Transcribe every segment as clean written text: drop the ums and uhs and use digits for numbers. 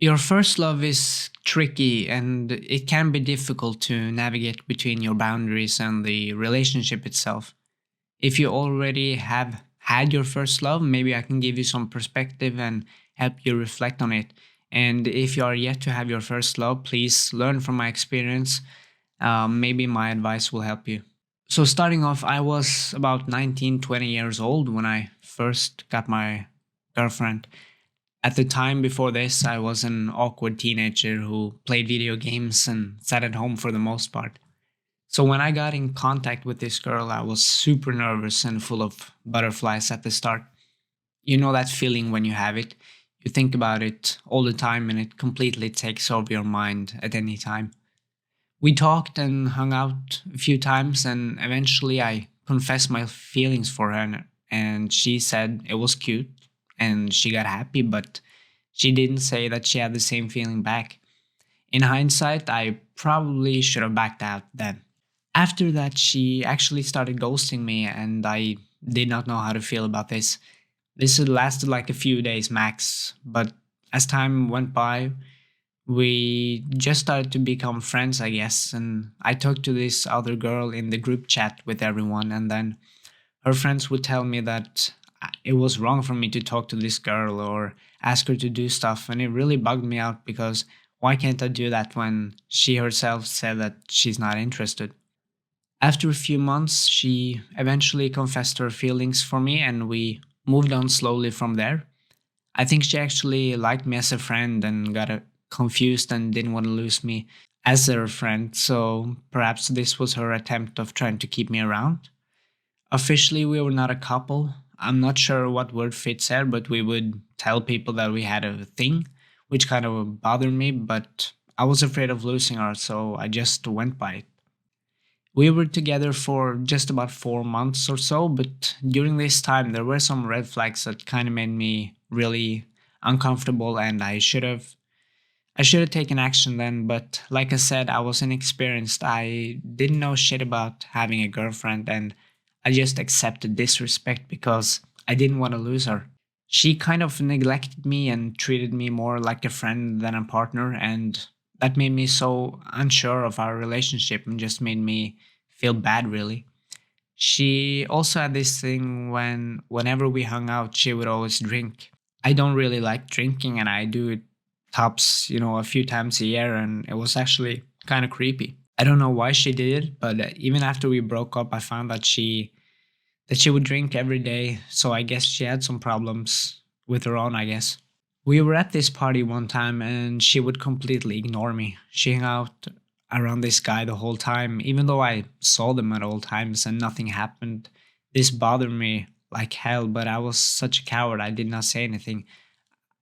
Your first love is tricky and it can be difficult to navigate between your boundaries and the relationship itself. If you already have had your first love, maybe I can give you some perspective and help you reflect on it. And if you are yet to have your first love, please learn from my experience. Maybe my advice will help you. So, starting off, I was about 19, 20 years old when I first got my girlfriend. At the time before this, I was an awkward teenager who played video games and sat at home for the most part. So when I got in contact with this girl, I was super nervous and full of butterflies at the start. You know that feeling when you have it. You think about it all the time and it completely takes over your mind at any time. We talked and hung out a few times, and eventually I confessed my feelings for her, and she said it was cute and she got happy, but she didn't say that she had the same feeling back. In hindsight, I probably should have backed out then. After that, she actually started ghosting me, and I did not know how to feel about this. This had lasted like a few days max, but as time went by, we just started to become friends, I guess. And I talked to this other girl in the group chat with everyone, and then her friends would tell me that it was wrong for me to talk to this girl or ask her to do stuff. And it really bugged me out because why can't I do that when she herself said that she's not interested? After a few months, she eventually confessed her feelings for me and we moved on slowly from there. I think she actually liked me as a friend and got confused and didn't want to lose me as her friend. So perhaps this was her attempt of trying to keep me around. Officially, we were not a couple. I'm not sure what word fits there, but we would tell people that we had a thing, which kind of bothered me, but I was afraid of losing her, so I just went by it. We were together for just about 4 months or so, but during this time, there were some red flags that kind of made me really uncomfortable, and I should have taken action then, but like I said, I was inexperienced. I didn't know shit about having a girlfriend, and I just accepted disrespect because I didn't want to lose her. She kind of neglected me and treated me more like a friend than a partner, and that made me so unsure of our relationship and just made me feel bad, really. She also had this thing whenever we hung out, she would always drink. I don't really like drinking and I do it tops, a few times a year, and it was actually kind of creepy. I don't know why she did it, but even after we broke up, I found that she would drink every day, so I guess she had some problems with her own, I guess. We were at this party one time and she would completely ignore me. She hung out around this guy the whole time, even though I saw them at all times and nothing happened. This bothered me like hell, but I was such a coward, I did not say anything.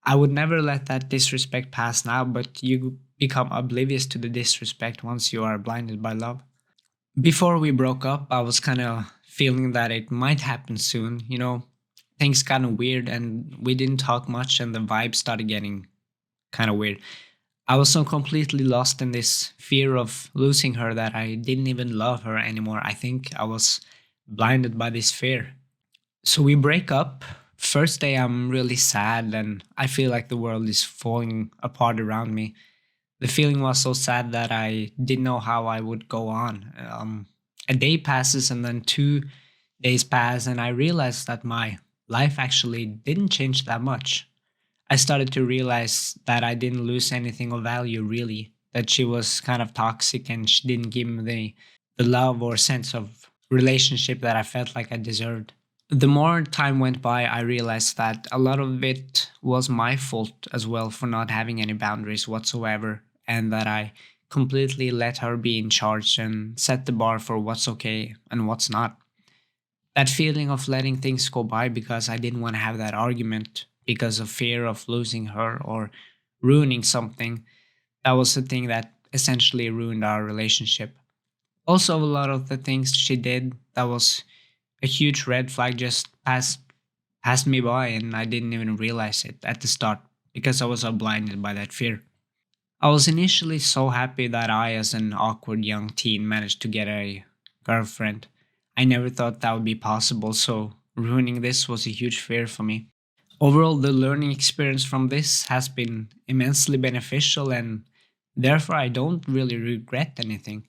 I would never let that disrespect pass now, but you become oblivious to the disrespect once you are blinded by love. Before we broke up, I was kind of feeling that it might happen soon. Things got weird and we didn't talk much, and the vibe started getting kind of weird. I was so completely lost in this fear of losing her that I didn't even love her anymore. I think I was blinded by this fear. So we break up. First day, I'm really sad and I feel like the world is falling apart around me. The feeling was so sad that I didn't know how I would go on. A day passes and then 2 days pass, and I realized that my life actually didn't change that much. I started to realize that I didn't lose anything of value really, that she was kind of toxic and she didn't give me the love or sense of relationship that I felt like I deserved. The more time went by, I realized that a lot of it was my fault as well for not having any boundaries whatsoever, and that I completely let her be in charge and set the bar for what's okay and what's not. That feeling of letting things go by because I didn't want to have that argument because of fear of losing her or ruining something, that was the thing that essentially ruined our relationship. Also, a lot of the things she did that was a huge red flag just passed me by and I didn't even realize it at the start because I was so blinded by that fear. I was initially so happy that I, as an awkward young teen, managed to get a girlfriend. I never thought that would be possible, so ruining this was a huge fear for me. Overall, the learning experience from this has been immensely beneficial, and therefore, I don't really regret anything.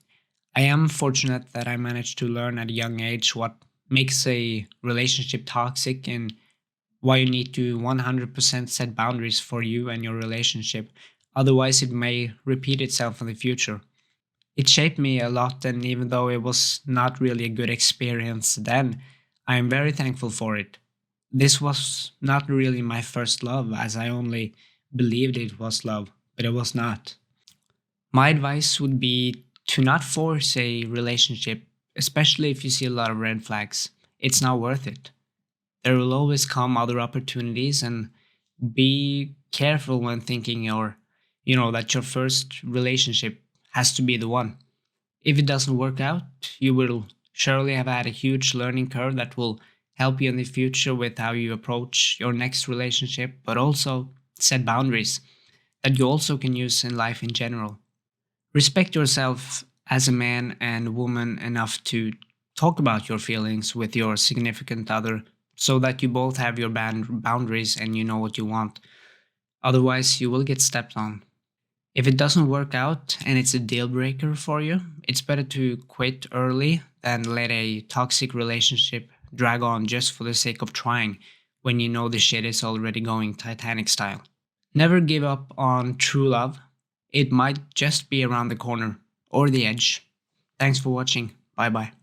I am fortunate that I managed to learn at a young age what makes a relationship toxic and why you need to 100% set boundaries for you and your relationship. Otherwise, it may repeat itself in the future. It shaped me a lot, and even though it was not really a good experience then, I am very thankful for it. This was not really my first love, as I only believed it was love, but it was not. My advice would be to not force a relationship, especially if you see a lot of red flags. It's not worth it. There will always come other opportunities, and be careful when thinking that your first relationship has to be the one. If it doesn't work out, you will surely have had a huge learning curve that will help you in the future with how you approach your next relationship, but also set boundaries that you also can use in life in general. Respect yourself as a man and woman enough to talk about your feelings with your significant other so that you both have your boundaries and you know what you want. Otherwise, you will get stepped on. If it doesn't work out and it's a deal breaker for you, it's better to quit early than let a toxic relationship drag on just for the sake of trying when you know the shit is already going Titanic style. Never give up on true love. It might just be around the corner or the edge. Thanks for watching. Bye bye.